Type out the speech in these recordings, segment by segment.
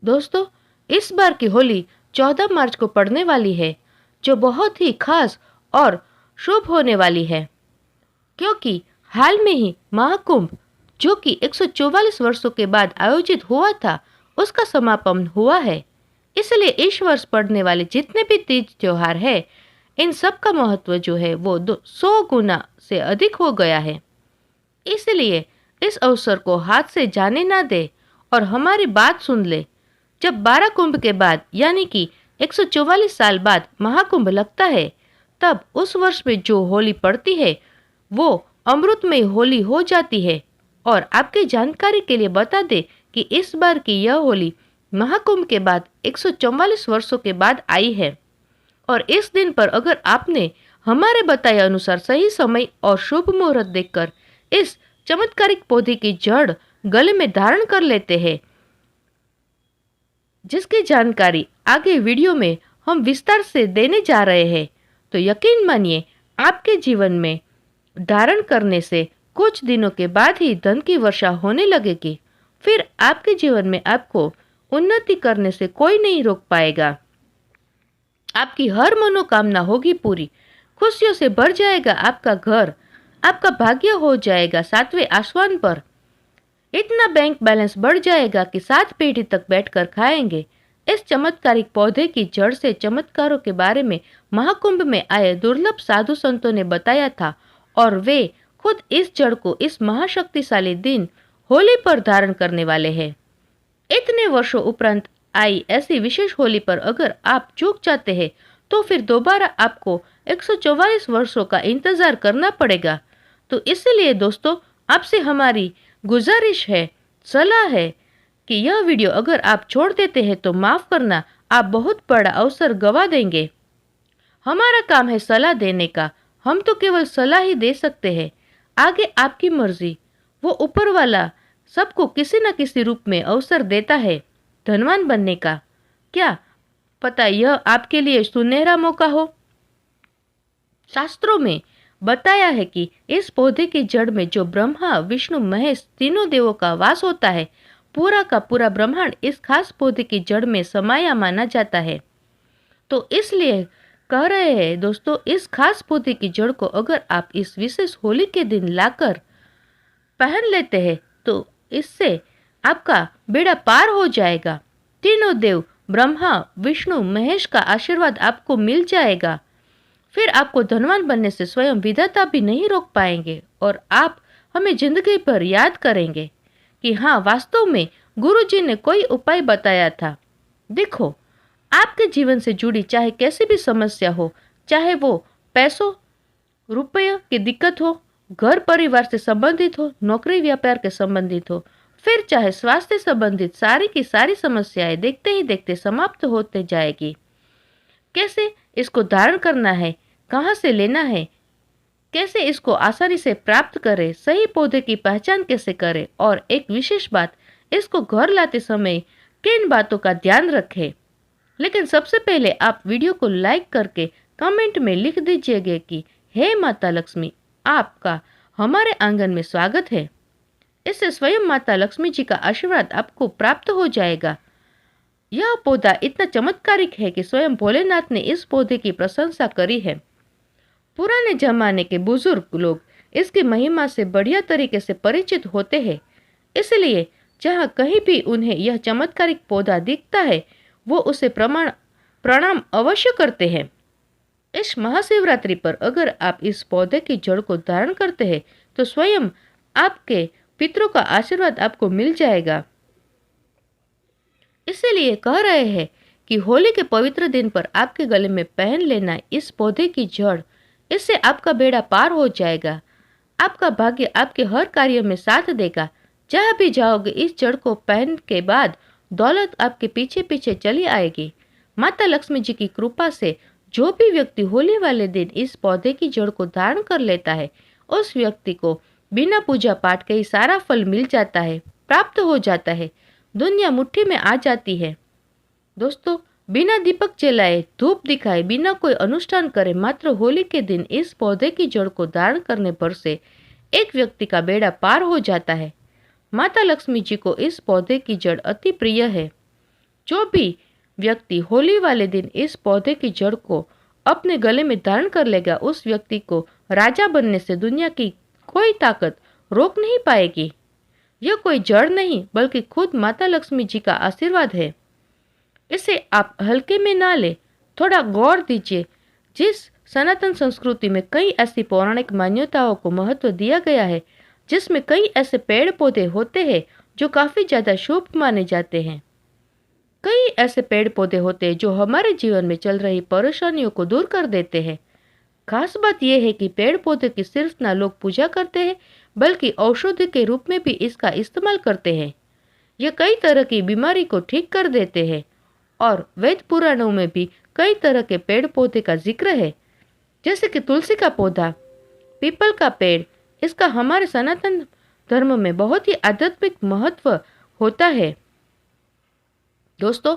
दोस्तों, इस बार की होली 14 मार्च को पड़ने वाली है, जो बहुत ही खास और शुभ होने वाली है, क्योंकि हाल में ही महाकुंभ, जो कि 144 वर्षों के बाद आयोजित हुआ था, उसका समापन हुआ है। इसलिए इस वर्ष पड़ने वाले जितने भी तीज त्योहार है, इन सब का महत्व जो है वो 100 गुना से अधिक हो गया है। इसलिए इस अवसर को हाथ से जाने ना दे और हमारी बात सुन ले। जब 12 कुंभ के बाद यानी कि 144 साल बाद महाकुंभ लगता है, तब उस वर्ष में जो होली पड़ती है वो अमृतमय होली हो जाती है। और आपकी जानकारी के लिए बता दे कि इस बार की यह होली महाकुंभ के बाद 144 वर्षों के बाद आई है। और इस दिन पर अगर आपने हमारे बताए अनुसार सही समय और शुभ मुहूर्त देखकर इस चमत्कारिक पौधे की जड़ गले में धारण कर लेते हैं, जिसकी जानकारी आगे वीडियो में हम विस्तार से देने जा रहे हैं, तो यकीन मानिए आपके जीवन में धारण करने से कुछ दिनों के बाद ही धन की वर्षा होने लगेगी। फिर आपके जीवन में आपको उन्नति करने से कोई नहीं रोक पाएगा। आपकी हर मनोकामना होगी पूरी, खुशियों से भर जाएगा आपका घर, आपका भाग्य हो जाएगा 7वें आसमान पर। इतना बैंक बैलेंस बढ़ जाएगा कि 7 पीढ़ी तक बैठकर खाएंगे। इस चमत्कारिक पौधे की जड़ से चमत्कारों के बारे में महाकुंभ में आए दुर्लभ साधु संतों ने बताया था, और वे खुद इस जड़ को इस महाशक्तिशाली दिन होली पर धारण करने वाले हैं। इतने वर्षों उपरांत आई ऐसी विशेष होली पर अगर आप चूक जाते हैं, तो फिर दोबारा आपको 144 वर्षों का इंतजार करना पड़ेगा। तो इसलिए दोस्तों, आपसे हमारी गुजारिश है, सलाह है कि यह वीडियो अगर आप छोड़ देते हैं तो माफ करना, आप बहुत बड़ा अवसर गवा देंगे। हमारा काम है सलाह देने का, हम तो केवल सलाह ही दे सकते हैं। आगे आपकी मर्जी। वो ऊपर वाला सबको किसी न किसी रूप में अवसर देता है धनवान बनने का। क्या पता यह आपके लिए सुनहरा मौका हो। शास्त्रों में बताया है कि इस पौधे की जड़ में जो ब्रह्मा विष्णु महेश तीनों देवों का वास होता है, पूरा का पूरा ब्रह्मांड इस खास पौधे की जड़ में समाया माना जाता है। तो इसलिए कह रहे हैं दोस्तों, इस खास पौधे की जड़ को अगर आप इस विशेष होली के दिन लाकर पहन लेते हैं, तो इससे आपका बेड़ा पार हो जाएगा। तीनों देव ब्रह्मा विष्णु महेश का आशीर्वाद आपको मिल जाएगा। फिर आपको धनवान बनने से स्वयं विधाता भी नहीं रोक पाएंगे, और आप हमें जिंदगी भर याद करेंगे कि हाँ, वास्तव में गुरुजी ने कोई उपाय बताया था। देखो, आपके जीवन से जुड़ी चाहे कैसी भी समस्या हो, चाहे वो पैसों रुपये की दिक्कत हो, घर परिवार से संबंधित हो, नौकरी व्यापार के संबंधित हो, फिर चाहे स्वास्थ्य संबंधित सारी की सारी समस्याएं देखते ही देखते समाप्त होते जाएगी। कैसे इसको धारण करना है, कहाँ से लेना है, कैसे इसको आसानी से प्राप्त करें, सही पौधे की पहचान कैसे करें, और एक विशेष बात, इसको घर लाते समय किन बातों का ध्यान रखें। लेकिन सबसे पहले आप वीडियो को लाइक करके कमेंट में लिख दीजिएगा कि हे माता लक्ष्मी, आपका हमारे आंगन में स्वागत है। इससे स्वयं माता लक्ष्मी जी का आशीर्वाद आपको प्राप्त हो जाएगा। यह पौधा इतना चमत्कारिक है कि स्वयं भोलेनाथ ने इस पौधे की प्रशंसा करी है। पुराने जमाने के बुजुर्ग लोग इसकी महिमा से बढ़िया तरीके से परिचित होते हैं। इसलिए जहाँ कहीं भी उन्हें यह चमत्कारिक पौधा दिखता है, वो उसे प्रणाम अवश्य करते हैं। इस महाशिवरात्रि पर अगर आप इस पौधे की जड़ को धारण करते हैं, तो स्वयं आपके पितरों का आशीर्वाद आपको मिल जाएगा। इसीलिए कह रहे हैं कि होली के पवित्र दिन पर आपके गले में पहन लेना इस पौधे की जड़, इससे आपका बेड़ा पार हो जाएगा। आपका भाग्य आपके हर कार्य में साथ देगा। जहाँ भी जाओगे, इस जड़ को पहन के बाद दौलत आपके पीछे पीछे चली आएगी। माता लक्ष्मी जी की कृपा से जो भी व्यक्ति होली वाले दिन इस पौधे की जड़ को धारण कर लेता है, उस व्यक्ति को बिना पूजा पाठ के ही सारा फल मिल जाता है, प्राप्त हो जाता है, दुनिया मुट्ठी में आ जाती है। दोस्तों, बिना दीपक जलाए, धूप दिखाए, बिना कोई अनुष्ठान करे, मात्र होली के दिन इस पौधे की जड़ को धारण करने पर से एक व्यक्ति का बेड़ा पार हो जाता है। माता लक्ष्मी जी को इस पौधे की जड़ अति प्रिय है। जो भी व्यक्ति होली वाले दिन इस पौधे की जड़ को अपने गले में धारण कर लेगा, उस व्यक्ति को राजा बनने से दुनिया की कोई ताकत रोक नहीं पाएगी। यह कोई जड़ नहीं बल्कि खुद माता लक्ष्मी जी का आशीर्वाद है। इसे आप हल्के में ना ले, थोड़ा गौर दीजिए। जिस सनातन संस्कृति में कई ऐसी पौराणिक मान्यताओं को महत्व दिया गया है, जिसमें कई ऐसे पेड़ पौधे होते हैं जो काफी ज्यादा शुभ माने जाते हैं। कई ऐसे पेड़ पौधे होते हैं जो हमारे जीवन में चल रही परेशानियों को दूर कर देते हैं। खास बात यह है कि पेड़ पौधे की सिर्फ ना लोग पूजा करते हैं बल्कि औषधि के रूप में भी इसका इस्तेमाल करते हैं। ये कई तरह की बीमारी को ठीक कर देते हैं और वेद पुराणों में भी कई तरह के पेड़ पौधे का जिक्र है, जैसे कि तुलसी का पौधा, पीपल का पेड़। इसका हमारे सनातन धर्म में बहुत ही आध्यात्मिक महत्व होता है। दोस्तों,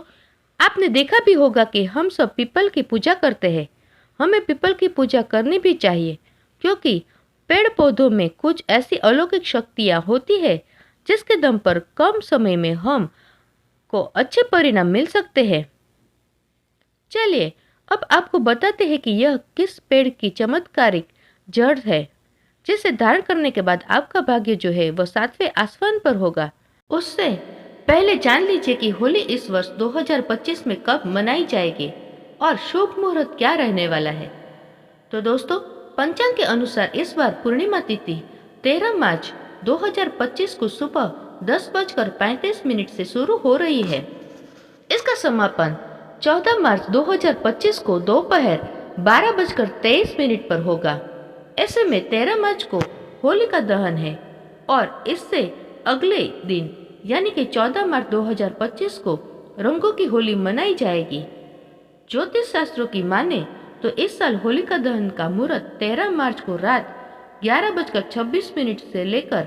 आपने देखा भी होगा कि हम सब पीपल की पूजा करते हैं। हमें पीपल की पूजा करनी भी चाहिए, क्योंकि पेड़ पौधों में कुछ ऐसी अलौकिक शक्तियाँ होती है जिसके दम पर कम समय में हम को अच्छे परिणाम मिल सकते हैं। चलिए अब आपको बताते हैं कि यह किस पेड़ की चमत्कारिक जड़ है, जिसे धारण करने के बाद आपका भाग्य जो है वह 7वें आसमान पर होगा। उससे पहले जान लीजिए कि होली इस वर्ष 2025 में कब मनाई जाएगी और शुभ मुहूर्त क्या रहने वाला है। तो दोस्तों, पंचांग के अनुसार इस बार पूर्णिमा तिथि 13 मार्च 2025 को सुबह 10:35 से शुरू हो रही है। इसका समापन 14 मार्च 2025 को दोपहर 12:23 पर होगा। ऐसे में 13 मार्च को होलिका दहन है और इससे अगले दिन यानी कि 14 मार्च 2025 को रंगों की होली मनाई जाएगी। ज्योतिष शास्त्रों की माने तो इस साल होलिका दहन का मुहूर्त 13 मार्च को रात 11:26 से लेकर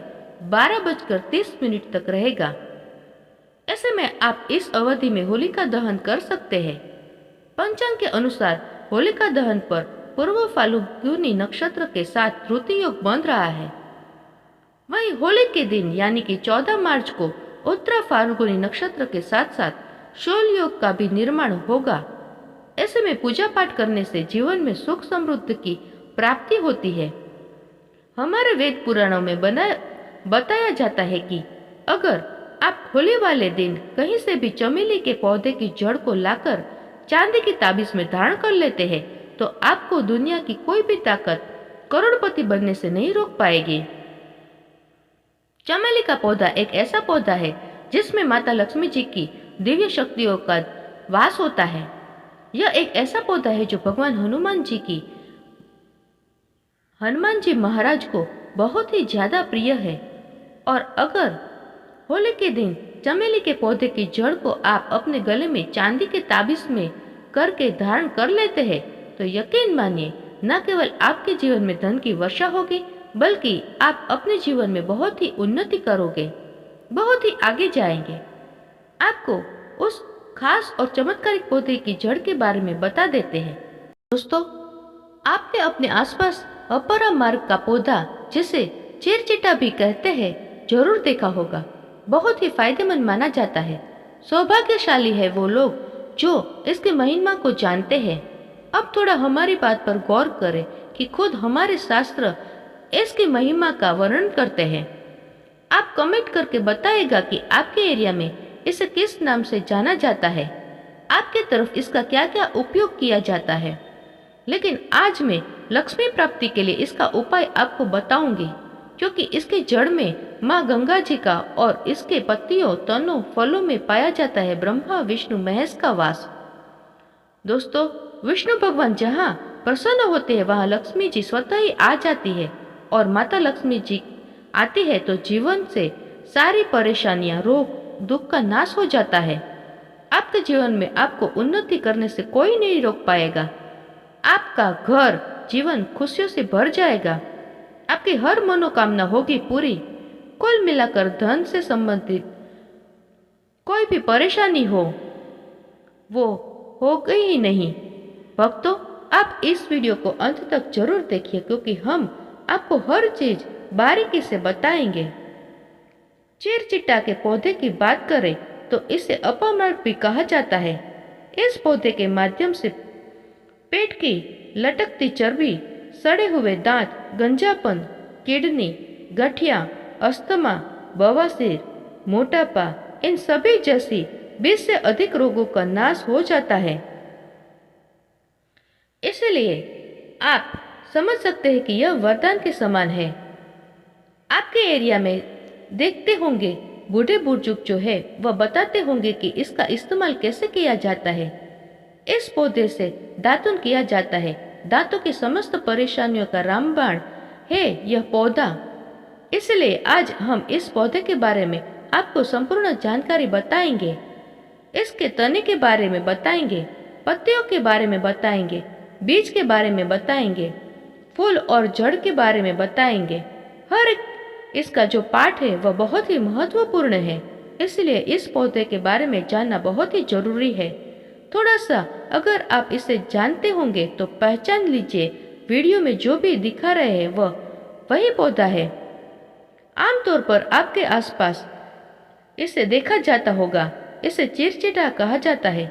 12:30 तक रहेगा। ऐसे में आप इस अवधि में होलिका दहन कर सकते हैं। पंचांग के अनुसार होलिका दहन पर पूर्व फाल्गुनी नक्षत्र के साथ ऋतु योग बन रहा है। वहीं होली के दिन यानी कि 14 मार्च को उत्तरा फाल्गुनी नक्षत्र के साथ साथ शोल योग का भी निर्माण होगा। ऐसे में पूजा पाठ करने से जीवन में सुख समृद्धि की प्राप्ति होती है। हमारे वेद पुराणों में बताया जाता है कि अगर आप होली वाले दिन कहीं से भी चमेली के पौधे की जड़ को लाकर चांदी की ताबीज में धारण कर लेते हैं तो आपको दुनिया की कोई भी ताकत करोड़पति बनने से नहीं रोक पाएगी। चमेली का पौधा एक ऐसा पौधा है जिसमें माता लक्ष्मी जी की दिव्य शक्तियों का वास होता है। यह एक ऐसा पौधा है जो भगवान हनुमान जी महाराज को बहुत ही ज्यादा प्रिय है। और अगर होली के दिन चमेली के पौधे की जड़ को आप अपने गले में चांदी के ताबीज में करके धारण कर लेते हैं तो यकीन मानिए, न केवल आपके जीवन में धन की वर्षा होगी बल्कि आप अपने जीवन में बहुत ही उन्नति करोगे, बहुत ही आगे जाएंगे। आपको उस खास और चमत्कारिक पौधे की जड़ के बारे में बता देते हैं। दोस्तों, आपने अपने आसपास अपरा मार्ग का पौधा, जिसे चिरचिटा भी कहते हैं, जरूर देखा होगा। बहुत ही फायदेमंद माना जाता है। सौभाग्यशाली है वो लोग जो इसकी महिमा को जानते हैं। अब थोड़ा हमारी बात पर गौर करें कि खुद हमारे शास्त्र इसकी महिमा का वर्णन करते हैं। आप कमेंट करके बताइएगा कि आपके एरिया में इसे किस नाम से जाना जाता है, आपके तरफ इसका क्या क्या उपयोग किया जाता है। लेकिन आज मैं लक्ष्मी प्राप्ति के लिए इसका उपाय आपको बताऊंगी, क्योंकि इसके जड़ में माँ गंगा जी का और इसके पत्तियों, तनों, फलों में पाया जाता है ब्रह्मा विष्णु महेश का वास। दोस्तों, विष्णु भगवान जहाँ प्रसन्न होते हैं वहाँ लक्ष्मी जी स्वतः ही आ जाती है और माता लक्ष्मी जी आती है तो जीवन से सारी परेशानियां, रोग, दुख का नाश हो जाता है। आपके जीवन में आपको उन्नति करने से कोई नहीं रोक पाएगा। आपका घर, जीवन खुशियों से भर जाएगा। आपकी हर मनोकामना होगी पूरी। कुल मिलाकर धन से संबंधित कोई भी परेशानी हो वो हो गई ही नहीं। भक्तों, आप इस वीडियो को अंत तक जरूर देखिए, क्योंकि हम आपको हर चीज बारीकी से बताएंगे। चिरचिटा के पौधे की बात करें तो इसे अपामार्ग भी कहा जाता है। इस पौधे के माध्यम से पेट की लटकती चर्बी, सड़े हुए दांत, गंजापन, किडनी, गठिया, अस्थमा, बवासीर, मोटापा, इन सभी जैसी 20 से अधिक रोगों का नाश हो जाता है। इसलिए आप समझ सकते हैं कि यह वरदान के समान है। आपके एरिया में देखते होंगे बूढ़े बुजुर्ग जो है वह बताते होंगे कि इसका इस्तेमाल कैसे किया जाता है। इस पौधे से दातुन किया जाता है। दांतों की समस्त परेशानियों का रामबाण है यह पौधा। इसलिए आज हम इस पौधे के बारे में आपको संपूर्ण जानकारी बताएंगे। इसके तने के बारे में बताएंगे, पत्तियों के बारे में बताएंगे, बीज के बारे में बताएंगे, फूल और जड़ के बारे में बताएंगे। हर एक इसका जो पार्ट है वह बहुत ही महत्वपूर्ण है। इसलिए इस पौधे के बारे में जानना बहुत ही जरूरी है। थोड़ा सा अगर आप इसे जानते होंगे तो पहचान लीजिए वीडियो में जो भी दिखा रहे हैं वह वही पौधा है। आमतौर पर आपके आसपास इसे देखा जाता होगा। इसे चिरचिटा कहा जाता है,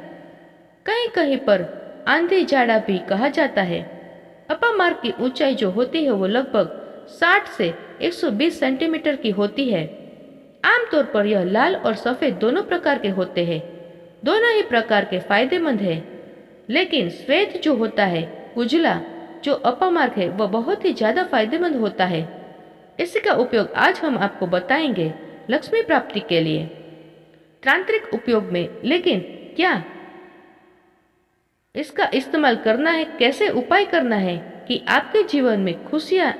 कहीं कहीं पर आंधी जाड़ा भी कहा जाता है। अपामार्ग की ऊंचाई जो होती है वो लगभग 60 से 120 सेंटीमीटर की होती है। आमतौर पर यह लाल और सफेद दोनों प्रकार के होते हैं। दोनों ही प्रकार के फायदेमंद है, लेकिन श्वेत जो होता है, उजला जो अपामार्ग है, वह बहुत ही ज्यादा फायदेमंद होता है। इसी का उपयोग आज हम आपको बताएंगे लक्ष्मी प्राप्ति के लिए, तांत्रिक उपयोग में। लेकिन क्या इसका इस्तेमाल करना है, कैसे उपाय करना है कि आपके जीवन में खुशियां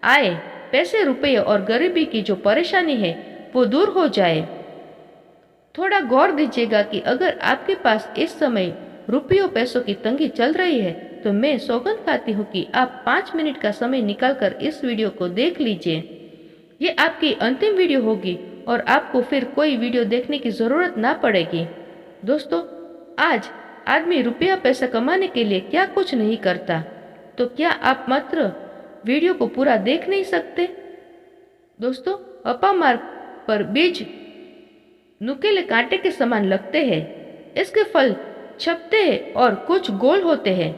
आए, पैसे रुपये और गरीबी की जो परेशानी है वो दूर हो जाए। थोड़ा गौर दीजिएगा कि अगर आपके पास इस समय रुपयों पैसों की तंगी चल रही है तो मैं सौगंध खाती हूँ कि आप 5 मिनट का समय निकालकर इस वीडियो को देख लीजिए। ये आपकी अंतिम वीडियो होगी और आपको फिर कोई वीडियो देखने की जरूरत ना पड़ेगी। दोस्तों, आज आदमी रुपया पैसा कमाने के लिए क्या कुछ नहीं करता, तो क्या आप मात्र वीडियो को पूरा देख नहीं सकते? दोस्तों, अपामार्ग पर बीज नुकीले कांटे के समान लगते हैं। इसके फल छपते हैं और कुछ गोल होते हैं।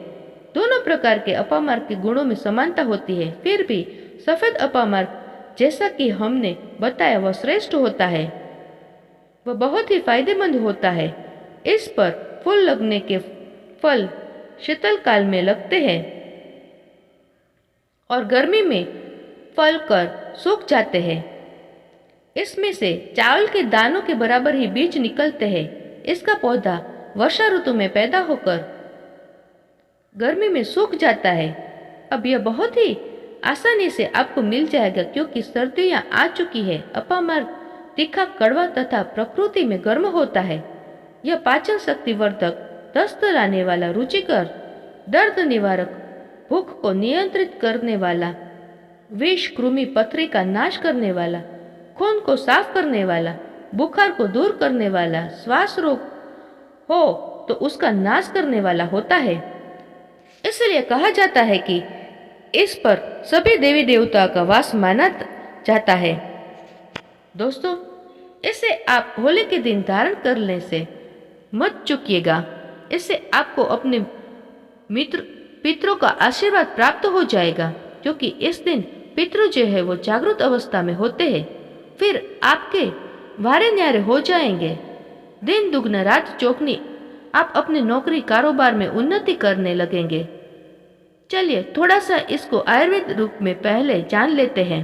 दोनों प्रकार के अपामार्ग के गुणों में समानता होती है, फिर भी सफेद अपामार्ग जैसा कि हमने बताया वह श्रेष्ठ होता है, वह बहुत ही फायदेमंद होता है। इस पर फूल लगने के फल शीतल काल में लगते हैं और गर्मी में फल कर सूख जाते हैं। इसमें से चावल के दानों के बराबर ही बीज निकलते हैं। इसका पौधा वर्षा ऋतु में पैदा होकर गर्मी में सूख जाता है। अब यह बहुत ही आसानी से आपको मिल जाएगा क्योंकि सर्दियां आ चुकी है। अपामार्ग तीखा, कड़वा तथा प्रकृति में गर्म होता है। यह पाचन शक्ति वर्धक, दस्त लाने वाला, रुचिकर, दर्द निवारक, भूख को नियंत्रित करने वाला, विष कृमि पथरी का नाश करने वाला, खून को साफ करने वाला, बुखार को दूर करने वाला, श्वास रोग हो तो उसका नाश करने वाला होता है। इसलिए कहा जाता है कि इस पर सभी देवी देवता का वास माना जाता है। दोस्तों, इसे आप होली के दिन धारण करने से मत चूकिएगा। इससे आपको अपने पितरों का आशीर्वाद प्राप्त हो जाएगा, क्योंकि इस दिन पितृ जो है वो जागृत अवस्था में होते हैं। फिर आपके वारे न्यारे हो जाएंगे। दिन दुगना रात चौगनी आप अपनी नौकरी कारोबार में उन्नति करने लगेंगे। चलिए थोड़ा सा इसको आयुर्वेद रूप में पहले जान लेते हैं।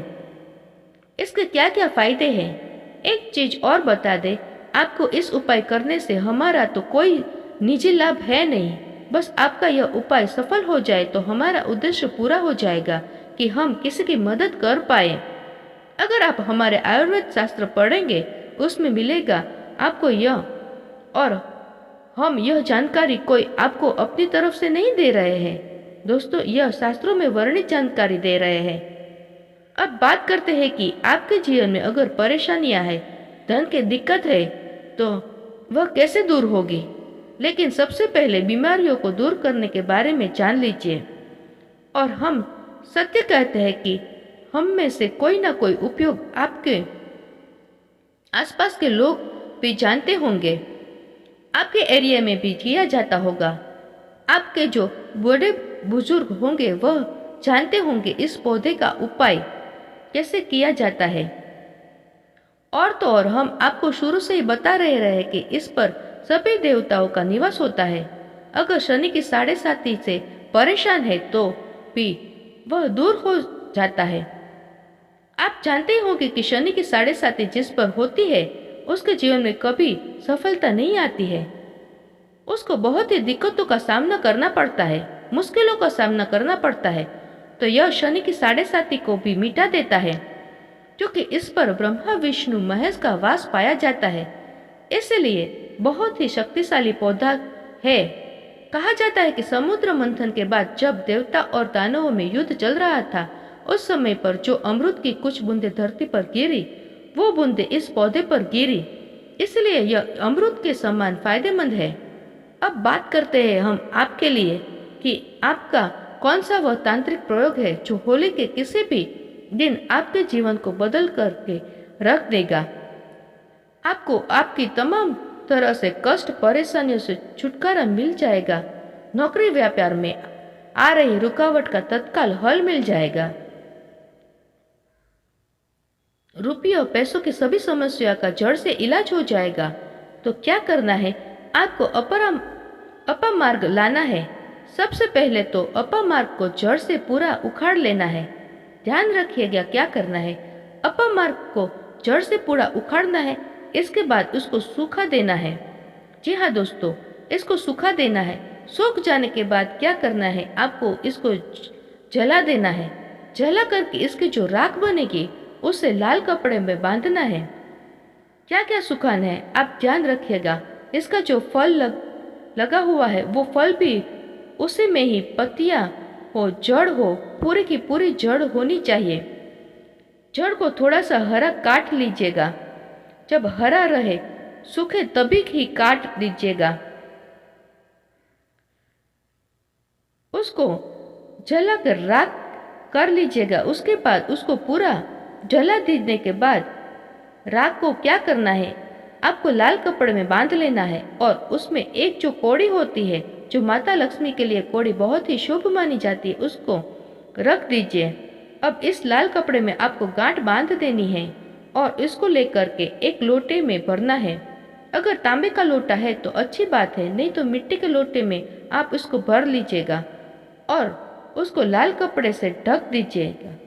इसके क्या क्या फायदे हैं। एक चीज और बता दे, आपको इस उपाय करने से हमारा तो कोई निजी लाभ है नहीं। बस आपका यह उपाय सफल हो जाए तो हमारा उद्देश्य पूरा हो जाएगा कि हम किसी की मदद कर पाए। अगर आप हमारे आयुर्वेद शास्त्र पढ़ेंगे उसमें मिलेगा आपको यह, और हम यह जानकारी कोई आपको अपनी तरफ से नहीं दे रहे हैं दोस्तों, यह शास्त्रों में वर्णित जानकारी दे रहे हैं। अब बात करते हैं कि आपके जीवन में अगर परेशानियां है, धन की दिक्कत है तो वह कैसे दूर होगी। लेकिन सबसे पहले बीमारियों को दूर करने के बारे में जान लीजिए। और हम सत्य कहते हैं कि हम में से कोई ना कोई उपयोग आपके आसपास के लोग भी जानते होंगे, आपके एरिया में भी किया जाता होगा। आपके जो बड़े बुजुर्ग होंगे वह जानते होंगे इस पौधे का उपाय कैसे किया जाता है। और तो और हम आपको शुरू से ही बता रहे हैं कि इस पर सभी देवताओं का निवास होता है। अगर शनि की 7.5 से परेशान है तो भी वह दूर हो जाता है। आप जानते होंगे कि शनि की 7.5 जिस पर होती है उसके जीवन में कभी सफलता नहीं आती है। उसको बहुत ही दिक्कतों का सामना करना पड़ता है, मुश्किलों का सामना करना पड़ता है। तो यह शनि की 7.5 को भी मिटा देता है, क्योंकि इस पर ब्रह्मा विष्णु महेश का वास पाया जाता है। इसलिए बहुत ही शक्तिशाली पौधा है। कहा जाता है कि समुद्र मंथन के बाद जब देवता और दानवों में युद्ध चल रहा था, उस समय पर जो अमृत की कुछ बूंदें धरती पर गिरी, वो बूंदें इस पौधे पर गिरी, इसलिए यह अमृत के समान फायदेमंद है। अब बात करते हैं हम आपके लिए कि आपका कौन सा वह तांत्रिक प्रयोग है जो होली के किसी भी दिन आपके जीवन को बदल करके रख देगा। आपको आपकी तमाम तरह से कष्ट परेशानियों से छुटकारा मिल जाएगा। नौकरी व्यापार में आ रही रुकावट का तत्काल हल मिल जाएगा। रुपयों पैसों की सभी समस्या का जड़ से इलाज हो जाएगा। तो क्या करना है, आपको अपमार्ग लाना है। सबसे पहले तो अपमार्ग को जड़ से पूरा उखाड़ लेना है। ध्यान रखिएगा क्या करना है, अपमार्ग को जड़ से पूरा उखाड़ना है। इसके बाद उसको सूखा देना है। जी हाँ दोस्तों, इसको सूखा देना है। सूख जाने के बाद क्या करना है, आपको इसको जला देना है। जला करके इसकी जो राख बनेगी उसे लाल कपड़े में बांधना है। क्या क्या सुखाना है आप ध्यान रखिएगा। इसका जो फल लगा हुआ है वो फल भी उसी में ही पत्तियां हो, जड़ हो, पूरी की पूरी जड़ होनी चाहिए। जड़ को थोड़ा सा हरा काट लीजिएगा। जब हरा रहे सूखे तभी ही काट दीजिएगा। उसको जला कर राख कर लीजिएगा। उसके बाद उसको पूरा जला देने के बाद राख को क्या करना है, आपको लाल कपड़े में बांध लेना है और उसमें एक जो कौड़ी होती है, जो माता लक्ष्मी के लिए कौड़ी बहुत ही शुभ मानी जाती है, उसको रख दीजिए। अब इस लाल कपड़े में आपको गांठ बांध देनी है और इसको लेकर के एक लोटे में भरना है। अगर तांबे का लोटा है तो अच्छी बात है, नहीं तो मिट्टी के लोटे में आप इसको भर लीजिएगा और उसको लाल कपड़े से ढक दीजिएगा।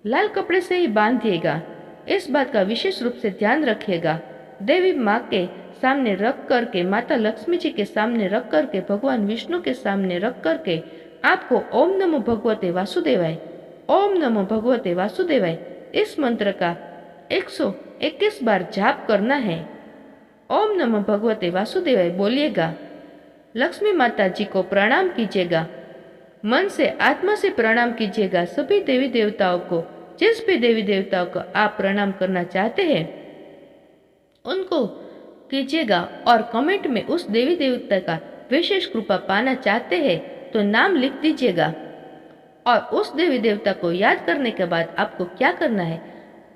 लाल कपड़े से ही बांधिएगा। इस बात का विशेष रूप से ध्यान रखिएगा। देवी माँ के सामने रख करके, माता लक्ष्मी जी के सामने रख करके, भगवान विष्णु के सामने रख करके आपको ओम नमो भगवते वासुदेवाय, ओम नमो भगवते वासुदेवाय इस मंत्र का 121 बार जाप करना है। ओम नमो भगवते वासुदेवाय बोलिएगा। लक्ष्मी माता जी को प्रणाम कीजिएगा। मन से आत्मा से प्रणाम कीजिएगा। सभी देवी देवताओं को, जिस भी देवी देवताओं को आप प्रणाम करना चाहते हैं उनको कीजिएगा और कमेंट में उस देवी देवता का विशेष कृपा पाना चाहते हैं तो नाम लिख दीजिएगा। और उस देवी देवता को याद करने के बाद आपको क्या करना है,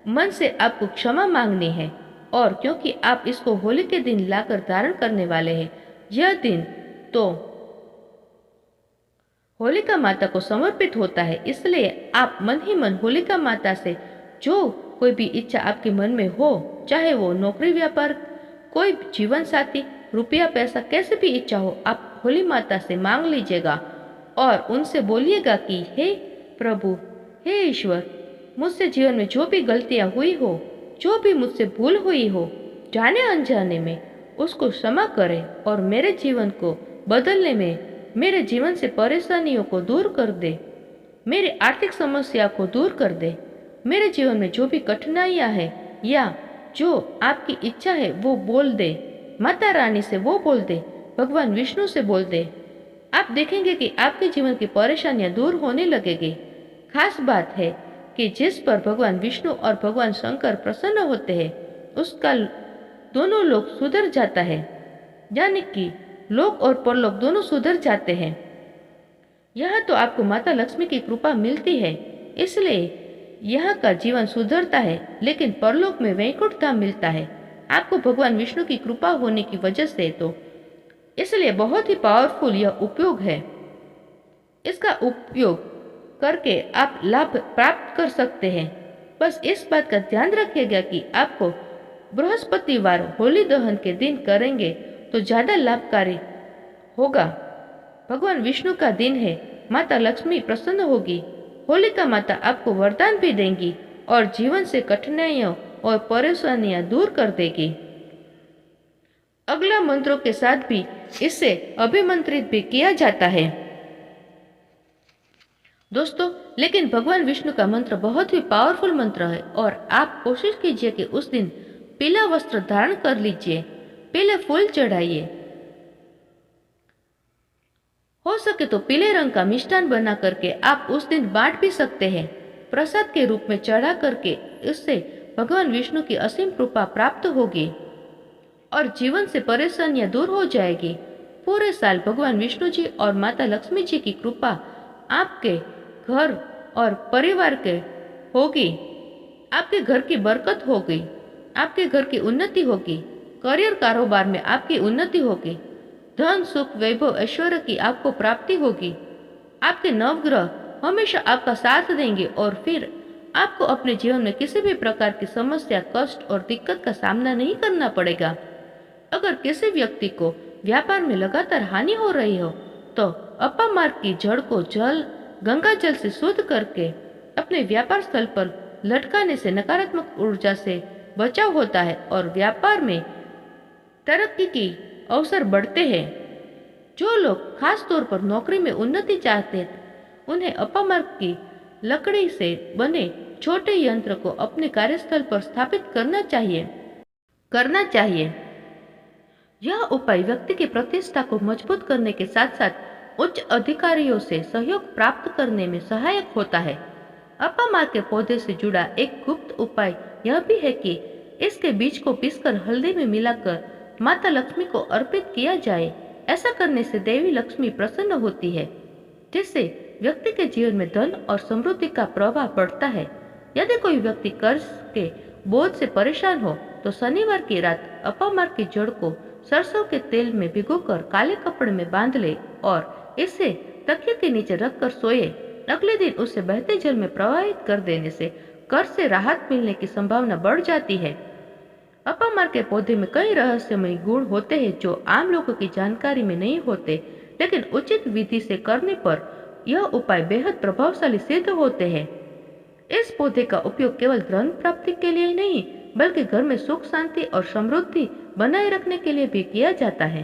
मन से आपको क्षमा मांगनी है। और क्योंकि आप इसको होली के दिन लाकर धारण करने वाले हैं, यह दिन तो होलिका माता को समर्पित होता है, इसलिए आप मन ही मन होलिका माता से जो कोई भी इच्छा आपके मन में हो, चाहे वो नौकरी व्यापार, कोई जीवन साथी, रुपया पैसा, कैसे भी इच्छा हो, आप होली माता से मांग लीजिएगा और उनसे बोलिएगा कि हे प्रभु, हे ईश्वर, मुझसे जीवन में जो भी गलतियां हुई हो, जो भी मुझसे भूल हुई हो, जाने अनजाने में, उसको क्षमा करें और मेरे जीवन को बदलने में, मेरे जीवन से परेशानियों को दूर कर दे, मेरी आर्थिक समस्या को दूर कर दे। मेरे जीवन में जो भी कठिनाइयां हैं या जो आपकी इच्छा है वो बोल दे, माता रानी से वो बोल दे, भगवान विष्णु से बोल दे। आप देखेंगे कि आपके जीवन की परेशानियां दूर होने लगेगी। खास बात है कि जिस पर भगवान विष्णु और भगवान शंकर प्रसन्न होते हैं उसका दोनों लोग सुधर जाता है, यानी कि लोक और परलोक दोनों सुधर जाते हैं। यहाँ तो आपको माता लक्ष्मी की कृपा मिलती है, इसलिए यहाँ का जीवन सुधरता है, लेकिन परलोक में वैकुंठ धाम मिलता है। आपको भगवान विष्णु की कृपा होने की वजह से, तो इसलिए बहुत ही पावरफुल यह उपयोग है। इसका उपयोग करके आप लाभ प्राप्त कर सकते हैं। बस इस बात का ध्यान रखिएगा कि आपको बृहस्पतिवार होली दहन के दिन करेंगे तो ज्यादा लाभकारी होगा। भगवान विष्णु का दिन है, माता लक्ष्मी प्रसन्न होगी। होलिका माता आपको वरदान भी देंगी और जीवन से कठिनाइयों और परेशानियां दूर कर देगी। अगला मंत्रों के साथ भी इससे अभिमंत्रित भी किया जाता है दोस्तों। लेकिन भगवान विष्णु का मंत्र बहुत ही पावरफुल मंत्र है और आप कोशिश कीजिए कि उस दिन पीला वस्त्र धारण कर लीजिए, पीले फूल चढ़ाइए। हो सके तो पीले रंग का मिष्ठान बना करके आप उस दिन बांट भी सकते हैं, प्रसाद के रूप में चढ़ा करके। इससे भगवान विष्णु की असीम कृपा प्राप्त होगी और जीवन से परेशानियां दूर हो जाएगी। पूरे साल भगवान विष्णु जी और माता लक्ष्मी जी की कृपा आपके घर और परिवार के होगी। आपके घर की बरकत होगी, आपके घर की उन्नति होगी, करियर कारोबार में आपकी उन्नति होगी, धन सुख वैभव ऐश्वर्य की आपको प्राप्ति होगी। आपके नवग्रह हमेशा आपका साथ देंगे और फिर आपको अपने जीवन में किसी भी प्रकार की समस्या, कष्ट और दिक्कत का सामना नहीं करना पड़ेगा। अगर किसी व्यक्ति को व्यापार में लगातार हानि हो रही हो तो अपमार्ग की जड़ को गंगा जल से शुद्ध करके अपने व्यापार स्थल पर लटकाने से नकारात्मक ऊर्जा से बचाव होता है और व्यापार में तरक्की की अवसर बढ़ते हैं। जो लोग खास तौर पर नौकरी में उन्नति चाहते हैं उन्हें अपमार्ग की लकड़ी से बने छोटे यंत्र को अपने कार्यस्थल पर स्थापित करना चाहिए। यह उपाय व्यक्ति की प्रतिष्ठा को मजबूत करने के साथ साथ उच्च अधिकारियों से सहयोग प्राप्त करने में सहायक होता है। अपामार के पौधे से जुड़ा एक गुप्त उपाय यह भी है कि इसके बीज को पीसकर हल्दी में मिलाकर माता लक्ष्मी को अर्पित किया जाए। ऐसा करने से देवी लक्ष्मी प्रसन्न होती है, जिससे व्यक्ति के जीवन में धन और समृद्धि का प्रभाव बढ़ता है। यदि कोई व्यक्ति कर्ज के बोझ से परेशान हो तो शनिवार की रात अपामार की जड़ को सरसों के तेल में भिगोकर काले कपड़े में बांध ले और इसे तकिए के नीचे रखकर सोए। अगले दिन उसे बहते जल में प्रवाहित कर देने से कर्ज से राहत मिलने की संभावना बढ़ जाती है। अपामार के पौधे में कई रहस्यमय गुण होते हैं जो आम लोगों की जानकारी में नहीं होते, लेकिन उचित विधि से करने पर यह उपाय बेहद प्रभावशाली सिद्ध होते हैं। इस पौधे का उपयोग केवल धन प्राप्ति के लिए नहीं बल्कि घर में सुख शांति और समृद्धि बनाए रखने के लिए भी किया जाता है।